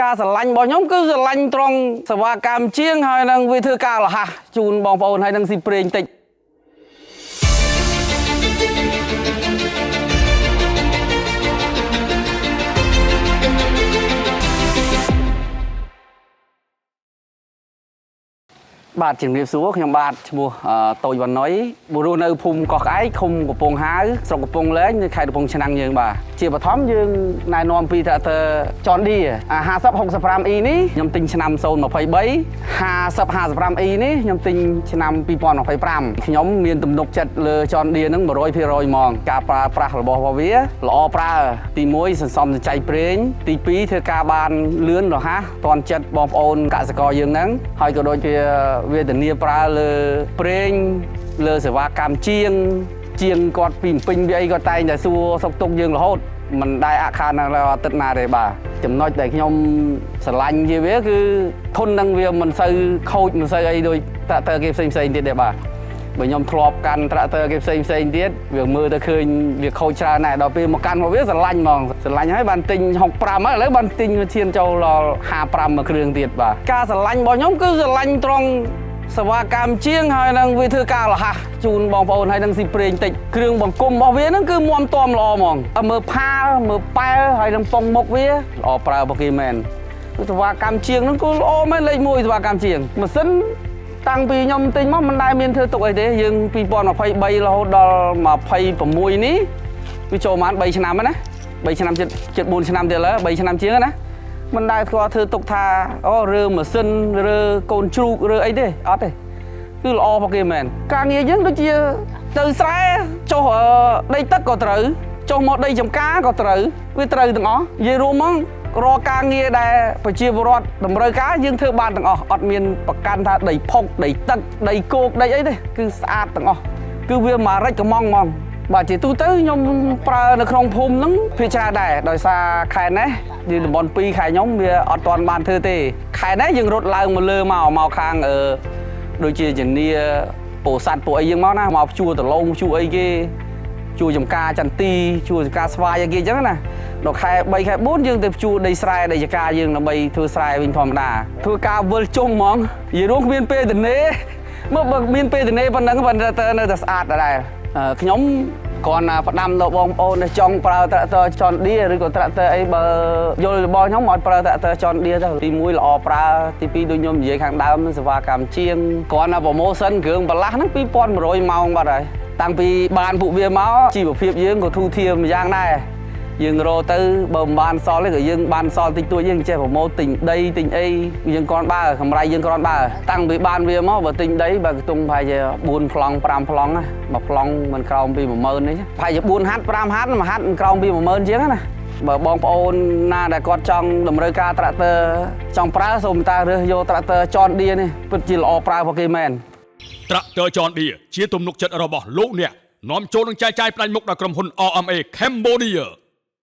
ការស្រឡាញ់របស់ខ្ញុំគឺស្រឡាញ់ត្រង់សេវាកម្មជាងហើយនឹងវាធ្វើការរហ័សជូនបងប្អូនហើយនឹងស៊ីប្រេងតិចបាទជំរាបសួរខ្ញុំបាទឈ្មោះតូចវណ្ណុយបុរសនៅភូមិកោះក្អែកឃុំកំពង់ហាវស្រុកកំពង់លែងនៅខេត្តកំពង់ឆ្នាំងយើងបាទជាបឋមយើងណែនាំពីត្រាក់ទ័រ John Deere 5065E នេះខ្ញុំទិញឆ្នាំ023 5055E នេះខ្ញុំទិញឆ្នាំ2025ខ្ញុំមានទំនុកចិត្តលើ John Deere នឹង 100% ហ្មងការប្រើប្រាស់របស់វាល្អប្រើទី1សន្សំសំចៃប្រេងទី2ធ្វើការបានលឿនរហ័សទាន់ចិត្តបងប្អូនកសិករយើងហ្នឹងហើយក៏ដូចជាវេទនាប្រើលើប្រេងលើសេវាកម្មជាងគាត់ពីពេញវាអីគាត់តែងតែសួរសុខទុក្ខយើងរហូតមិនដែលអាក់ខាននៅអាទិត្យណាទេបាទចំណុចដែលខ្ញុំស្រឡាញ់ជាវាគឺធន់នឹងវាមិនសូវខូចមិនសូវអីដូចត្រាក់ទ័រគេផ្សេងទៀតទេបាទបើខ្ញុំធ្លាប់កាន់ត្រាក់ទ័រគេផ្សេងទៀតវាមើលទៅឃើញវាខូចច្រើនណាស់ដល់ពេលមកកាន់មកវាស្រឡាញ់ហ្មងស្រឡាញ់ហើយបានទិញ65ហើយឥឡូវបានទិញឈានចូលដល់55មួយគ្រឿងទៀតបាទការស្រឡាញ់របស់ខ្ញុំគឺស្រឡាញ់ត្រង់សេវាកម្មជាងហើយនឹងវាធ្វើការរហ័សជូនបងប្អូនហើយនឹងស៊ីប្រេងតិចគ្រឿងបង្គុំរបស់វាហ្នឹងគឺមាំទាំល្អហ្មងមើលផាលមើលប៉ែលហើយនឹងពងមុខវាល្អប្រើរបស់គេមែនសេវាកម្មជាងហ្នឹងគឺល្អមែនលេខ1សេវាកម្មជាងម៉ាស៊ីនតាំងពីខ្ញុំទិញមកមិនដែលមានធ្វើទុកអីទេយើង2023រហូតដល់26នេះវាចូលប្រហែល3ឆ្នាំហ្នឹងណា3ឆ្នាំជិត4ឆ្នាំទៀតឥឡូវ3ឆ្នាំជាងណាមិនដែលស្គាល់ធ្វើទុកថាអូរើម៉ាស៊ីនរើកូនជ្រូករើអីទេអត់ទេគឺល្អរបស់គេមែនការងារយើងដូចជាទៅស្រែចុះដីទឹកក៏ត្រូវចុះមកដីចំការក៏ត្រូវវាត្រូវទាំងអស់និយាយរួមមករាល់ការងារដែលប្រជាពលរដ្ឋតម្រូវការយើងធ្វើបានទាំងអស់អត់មានប្រកាន់ថាដីផុកដីទឹកដីគោកដីអីទេគឺស្អាតទាំងអស់គឺវាមករិចកំងហ្មងបាទជាទូទៅខ្ញុំប្រើនៅក្នុងភូមិហ្នឹងភាគច្រើនដែរដោយសារខែនេះយើងតំបន់2ខែខ្ញុំវាអត់ទាន់បានធ្វើទេខែនេះយើងរត់ឡើងមកលើមកខាងដូចជាជំនាពោធិ៍សាត់ពួកអីយើងមកណាមកជួដលងជួអីគេជួចំការចន្ទីជួចំការស្វាយអីគេអញ្ចឹងណាដល់ខែ3ខែ4យើងទៅជួដីស្រែដីចការយើងដើម្បីធ្វើស្រែវិញធម្មតាធ្វើការវិលជុំហ្មងនិយាយរួមគ្មានពេលទនេមើលបើមានពេលទនេប៉ុណ្ណឹងប៉ុន្តែនៅតែស្អាតដែរខ្ញុំគ្រាន់តែផ្ដាំដល់បងប្អូនដែលចង់ប្រើត្រាក់ទ័រ John Deere ឬក៏ត្រាក់ទ័រអីបើយល់របស់ខ្ញុំឲ្យប្រើត្រាក់ទ័រ John Deere ទៅទី1ល្អប្រើទី2ដូចខ្ញុំនិយាយខាងដើមសេវាកម្មជាងគ្រាន់តែប្រម៉ូសិនគ្រឿងបន្លាស់ហ្នឹង2100ម៉ោងបាត់ហើយតាំងពីបានពួកវាមកជីវភាពយើងក៏ធូរធារម្យ៉ាងដែរយើងរកទៅបើមិនបានសល់ទេក៏យើងបានសល់តិចតួចយើងចេះប្រម៉ូទទិញដីទិញអីយើងគ្រាន់បើកម្រៃយើងគ្រាន់បើតាំងពីបានវាមកបើទិញដីបើខ្ទង់ប្រហែលជា4ប្លង់5ប្លង់ណាមួយប្លង់មិនក្រោមពី10000ទេប្រហែលជា4ហាត់5ហាត់មួយហាត់មិនក្រោមពី10000ជាងណាបើបងប្អូនណាដែលគាត់ចង់តម្រូវការត្រាក់ទ័រចង់ប្រើសូមតារើសយកត្រាក់ទ័រ John Deere នេះពិតជាល្អប្រើរបស់គេមែនត្រាក់ទ័រ John Deere ជាទំនុកចិត្តរបស់លោកអ្នកនាំចូលនឹងចែកចាយផ្ដាច់មុខដល់ក្រុមហ៊ុន RMA Cambodia